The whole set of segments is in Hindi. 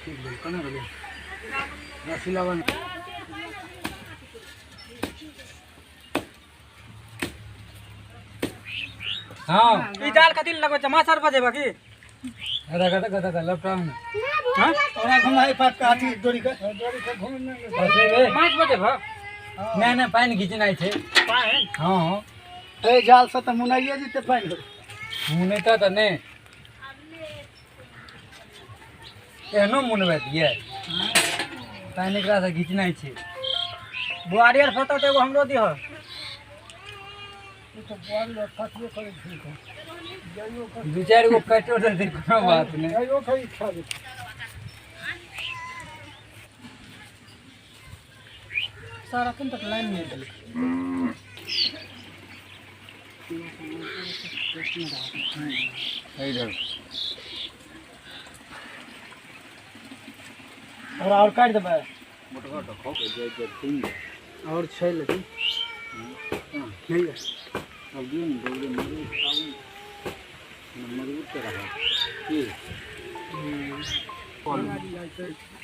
हाँ ई जाल कथी लगो छ माछर बजे बाकी गदा गदा गदा गदा लपटाओ ना हां ओरा घुमाई पाट काठी डोरी का घूम बसे 5 बजे भ ना पानी खींचना है पाए हाँ ए जाल से त मुनाइए जीते पानी मुने तो ने एनो मुनबे दिए पानी एकरा से खींचना है बुआरी आर फतो त एगो हमरो दिह तो बोल काटिए करे ठीक है दू चार गो कटो दे कोनो बात नहीं जाइयो खाई खा दे सारा कन तक लाइन में दल इधर और काट देबे मोटका तो खो के जे तीन और छै लेकिन नहीं है अब दिन दौड़े मजबूत कर रहा की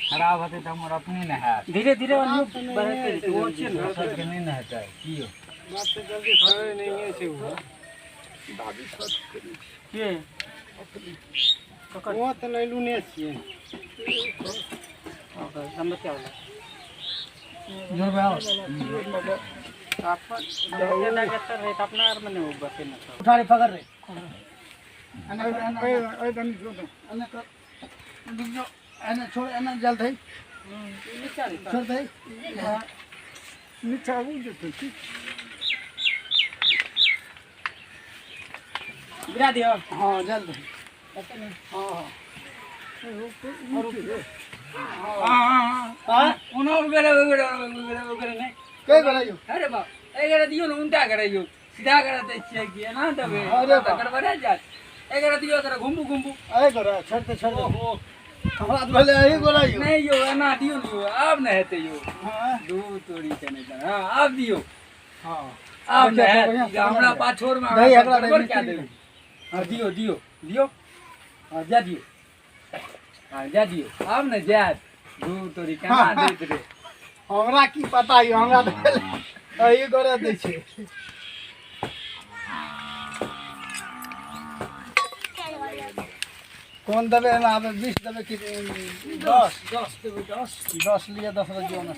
खराब होते तो हम अपने न है धीरे धीरे बढ़ते तो अच्छे ना सब के नहीं न है की बात से जल्दी करे नहीं है से वो दादी सच करी के वो तो ले लूने छिए हम क्या होला जोर बाओ अपन लगे सर है अपना और मने बसे ना उठारे पकड़ रे ए दनी छोड़ अने कर दियो अने छोड़ अने जल दे छोड़ दे नीचे आऊ जो तो गिरा दियो हां जल दे हां हां हां उनो वगैरह नहीं के करायो अरे बा एगरे दियो न उल्टा करायो सीधा करा दे छिए कि ना तबे अरे बा गड़बड़ा जा एगरे दियो तर घुमू घुमू ए करा छोड़ ओहो हमरा तो भले आई गोलायो नहीं यो ना दियो न अब न हेते यो हां दू तोड़ी चने हां अब दियो हां अब न है हमरा पाछोर में नहीं एकरा गड़बड़ क्या दे हां दियो दियो दियो हां जा दियो हां जा दियो अब न जा दू तोड़ी केना देत रे हमरा की पता यो हमरा तो आई करे दै छै कौन दबे ना अब 20 दबे कि 10 देबे 10 लिए 10 रजियो ना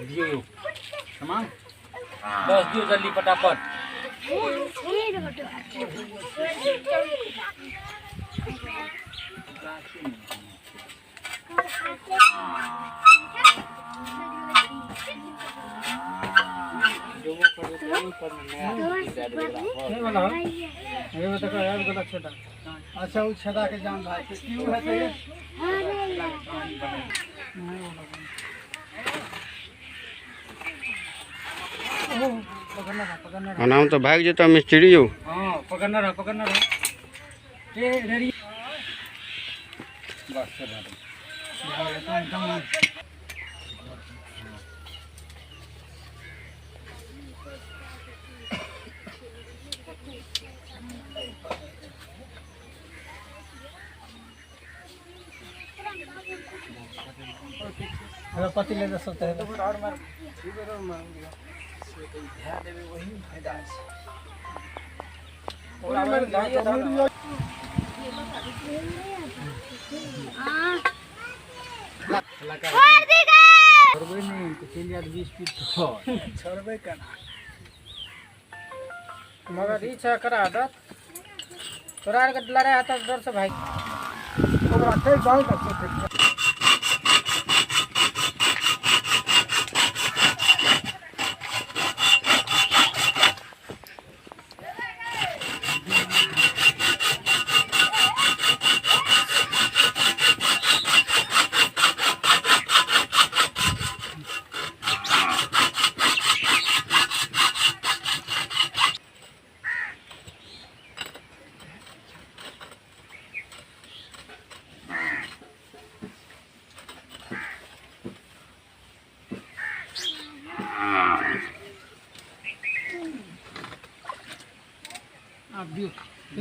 दियो यो तमाम 10 दियो जल्दी फटाफट अच्छा वो छदा के जान भाई के क्यों है ये नाम तो भाग जेता मिस्त्री हो हां पकड़ना रहा ए रेडी बस से अरे पति ले सकते हैं और मार ध्यान देवे वही फायदा है छोड़बे करना मगर इच्छा करा दत तोरा के लड़ाई आता डर से भाई ओकरा कई गांव का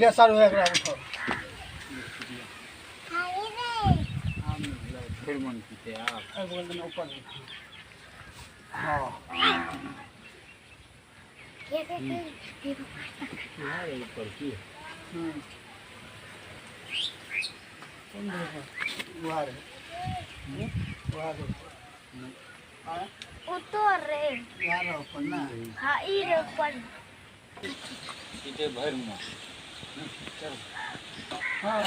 ले सारू एकरा उठो फिर मन कीते आप ए बोल देना ऊपर यार ऊपर की कौन देखो वार वार हां उतर रे यार ऊपर ना हाँ ई रे ऊपर कीते भर में चल हां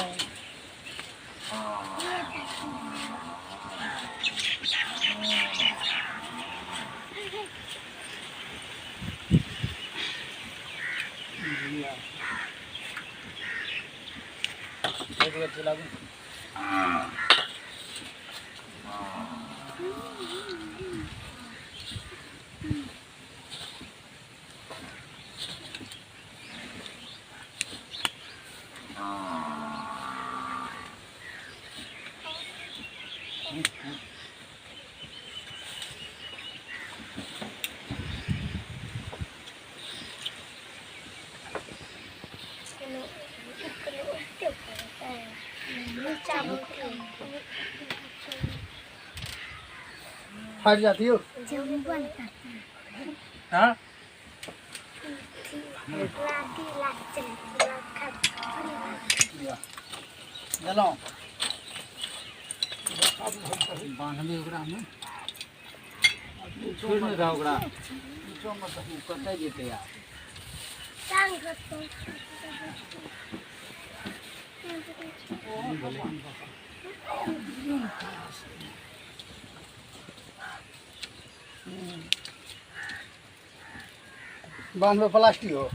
एक बार चला दूं फट जाती हो हाँ चलो बांधबे ओकरा में छोड़ न जाओ ओकरा कतै जेतै यार बांध में प्लास्टिक हो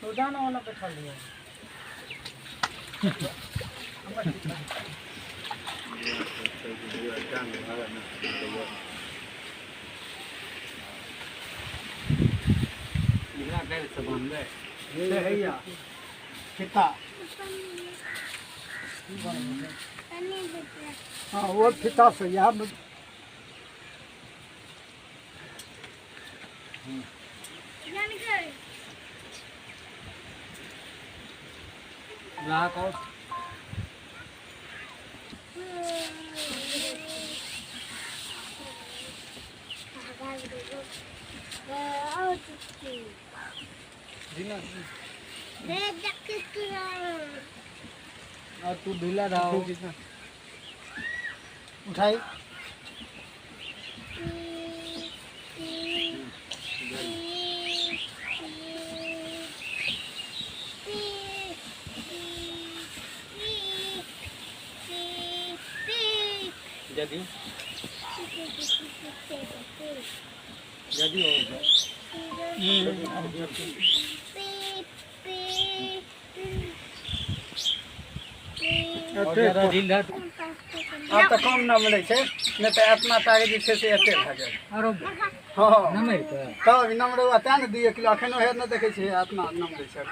तो दाना वाला बैठा लिया इकरा कैसे से बांधबे ये है या कितना हाँ वो फिता से यहाँ ब्लॉक आउट और तू ढीला रहो उठाई जदी जदी हो और ज्यादा ढीला अब तो कम न मिले छे नहीं तो इतना तागे जे छे से एते भा जाए आरो हाँ नमर के तब नंबर हुआ तें न 2 किलो अखनो हेर न देखे छे इतना नंबर छे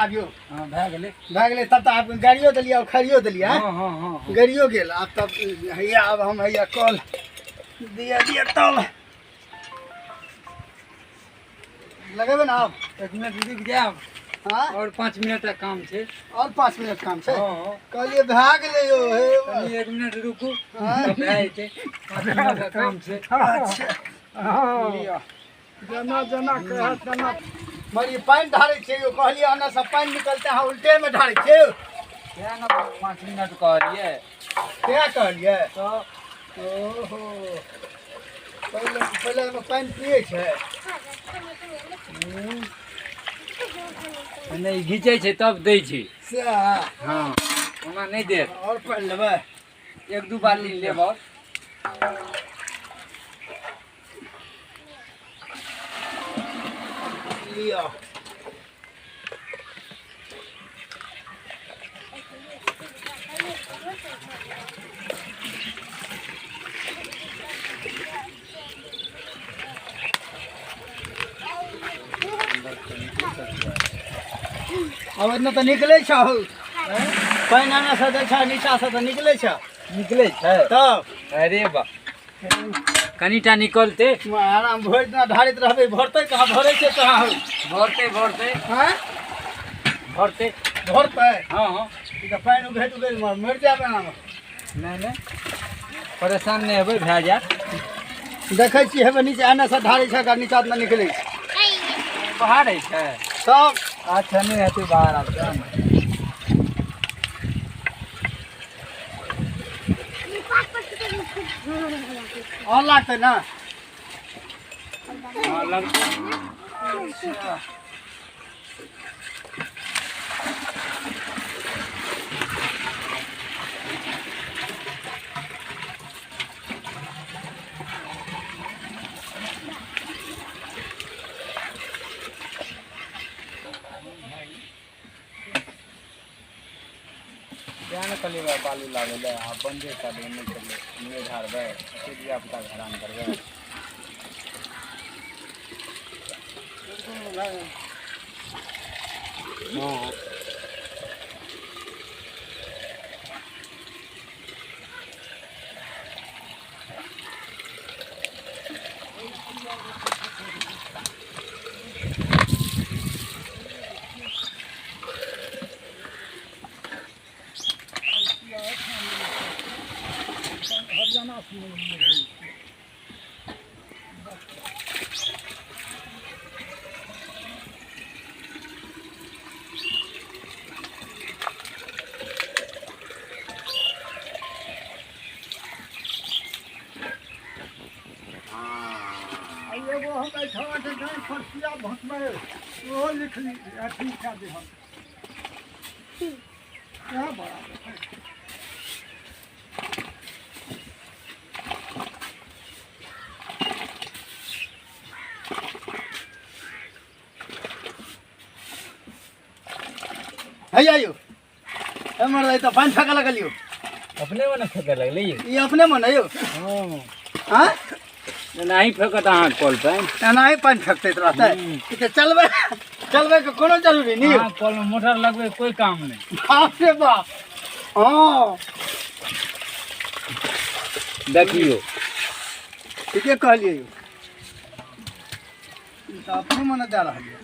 आबियो हां भाग गेले भए गेलै तब तऽ आप गाड़ियो देलियै और खड़ियो देलियै हां हां हां गाड़ियो गेल अब तब हैया अब हम हैया कॉल दिया तब लगेबे ना अब 1 मिनट रुक जाओ हाँ और 5 मिनट का काम छे और 5 मिनट काम छे हाँ कहलिए भए गेलै यौ हे कनी 1 मिनट रुकू हाँ। तब भए जेतै 5 मिनट का काम छे लिअ। जना जना कहत जना मरी पानि ढारै छियै यौ कहलिए ओने से पानि निकलते अहाँ उल्टे में ढारै छियै क्या ना 5 मिनट कहलिए क्या कहलिए तो ओहो पहिले एहिमे पानि पियै छै नहीं घिचे छे तब दै छी सएह हां ओना नहीं दे और पानि लेबै 1-2 बाल्टी लेब और लिअ अब एतना तऽ निकलै छौ पानि आने से दै छौ नीचा से तऽ निकलै छौ निकले छै तब अरे वाह कनिटा निकलते आराम भरि दिना ढारैत रहबै भरतै कहाँ भरै छै कहाँ हो भरते भरते हैं भरते भरतै हाँ हाँ ई तऽ पानि उघैत उघैत मरि जायब एनामे नहीं नहीं परेशान नहीं हेबै भए जायत देखै छियै हेबै नीचे एने से ढारै छै का नीचा से निकलै छै बाहर है छै सब अच्छा नहीं हेतै बाहर आब जाम और लागतै ना हाँ लगतै क्या न कली बालू लागल है आप बंदे कर नहीं चले नहीं झाड़बै दिया पुता हराम करबै हाँ एगो हम एहिठाम जे गाय फसिया भसबै ओहो लिख ली अथी कए दे हम क्या बड़ा है आयो एमर रही तो पानी फेंका लगलियो अपने मने फेंके लगले ये अपने मन है यो हाँ हाँ नहीं फेंकत अहाँ कल पे एना ही पानी फेंकते रहता है तो चलबे चलबे के कोनो जरूरी नहीं हाँ कल में मोटर लगबे कोई काम नहीं बाप रे बाप हाँ देखियो ठीके कहलिए यो ई तो अपने मन दे रहा है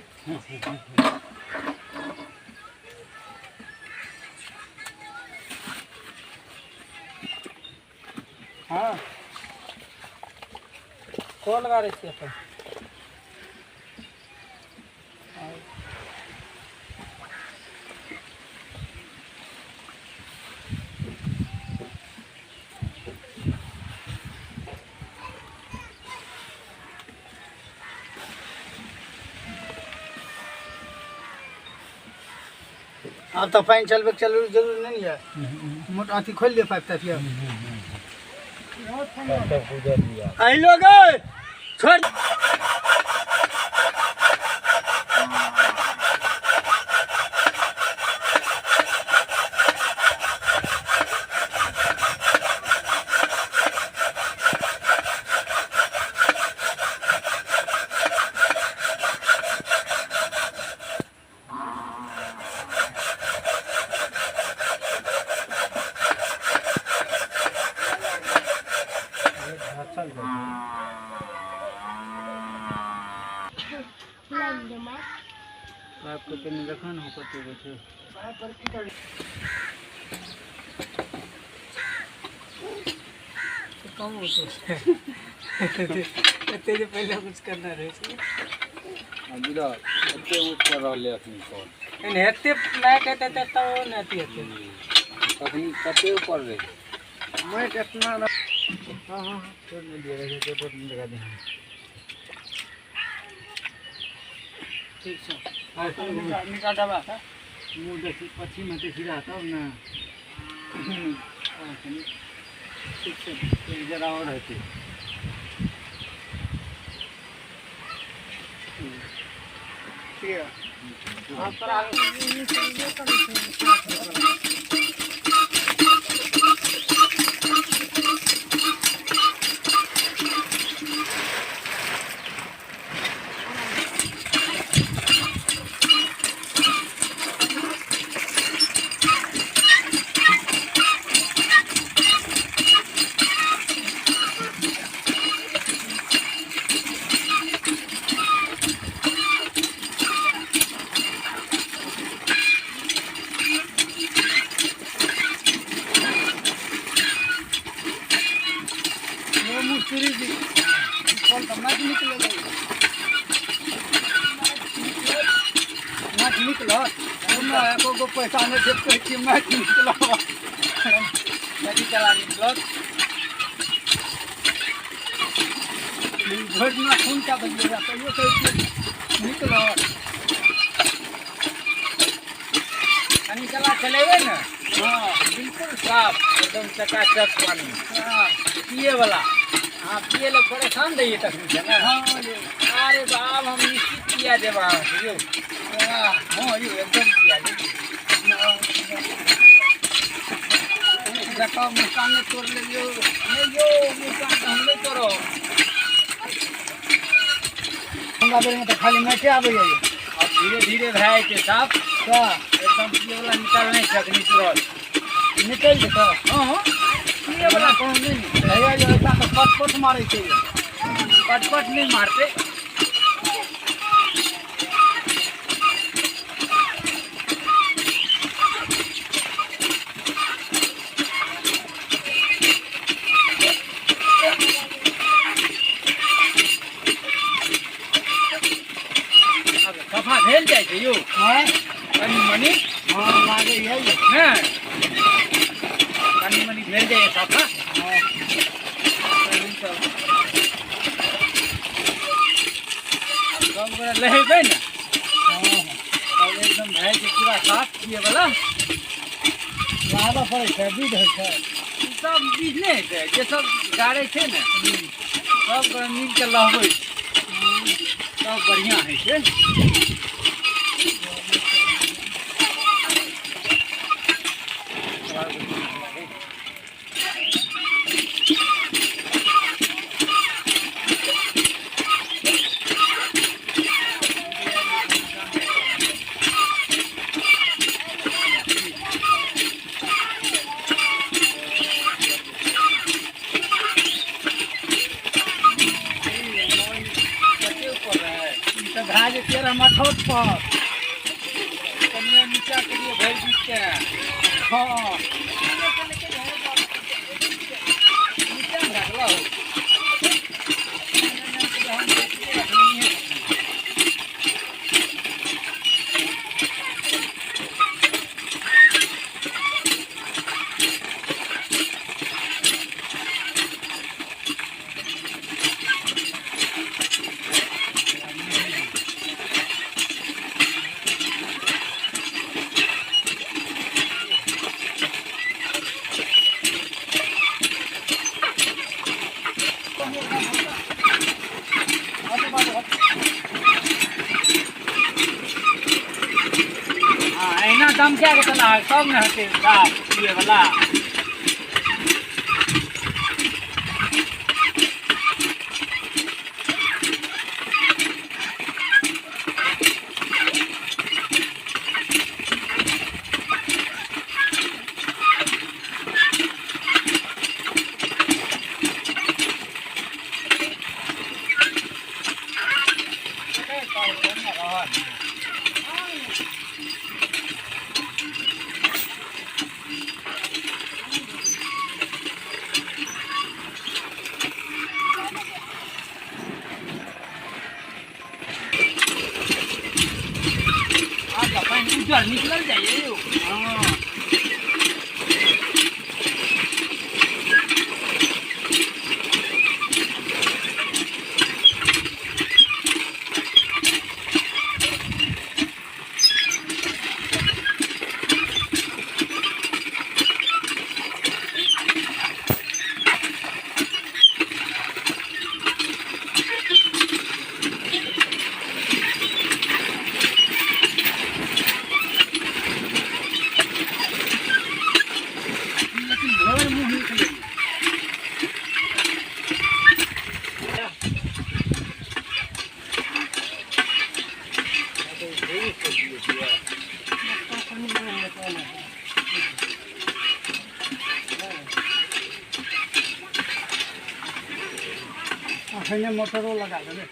हाँ कौन लगा रही थी अपन अब तो पानी चलबे के जरूरी नहीं है मोटा अथी खोल लिया पाइप तक आई लोग छोड़ आपको कहीं रखा ना होकर तो बैठे कम हो तो तेरे पहले कुछ करना रहे अबिरा एते ऊपर रहले अपनी कौन इन हेते ना कहते त तो नती हेते अपनी कते ऊपर रे मैं कितना हां हां छोड़ दे रहे थे तो लगा दे ठीक है निकाल दबा मुंह देखी पछी में देखी रहता ना ठीक है जरा और रहती ठीक है आप पर आगे निकल एको गो पैसा नहीं देख कहै छी मैच निकल नदी चला निकल भरि दिना खून क्या बजिएगा तैयो कहै छी निकल पानी चला चलेबे ना हाँ बिल्कुल साफ एकदम चकाचक पानी पिए वाला हाँ पिए लोग परेशान रहिए तकलीफ है ना हाँ ये अरे बाप हम निश्चित किया जब यो हाँ यो एकदम किया जका मुस्कान ने तोड़ ले लियो नहीं यो मुस्कान तो हम नहीं करो हमरा बेर में तो खाली मैचे आबै ये अब धीरे धीरे भाई के साथ का एकदम पिए वाला निकल नहीं सकनी तुरंत निकल जेतौ हाँ हाँ पिए वाला कौन नहीं भैया जो ऐसा तो पट मारे छै पटपट नहीं मारते सफा भेल जाइ छै यो हां कनी मनी हां लागे ये ने कनी मनी भेल जाइ सफा सब गोरा लहेबै ने तब एकदम भए छै पूरा साफ पिए वाला लाबा पड़ै छै दूध होइ छै ई सब बीज नहीं हेतै जे सब गाड़ै छै ने सब गोरा मिल के लहबै छै सब बढ़िया होइ छै तो भए जेतियै रह मठौत पर कनिया नीचा करिए भरि बीच के हाँ नीचा में रखला हो हाँ ऐना दम क्या के चला है सब न हटे साफ पिए वाला उधर निकल जाइए यो हाँ अखने मोटरो लगा देबै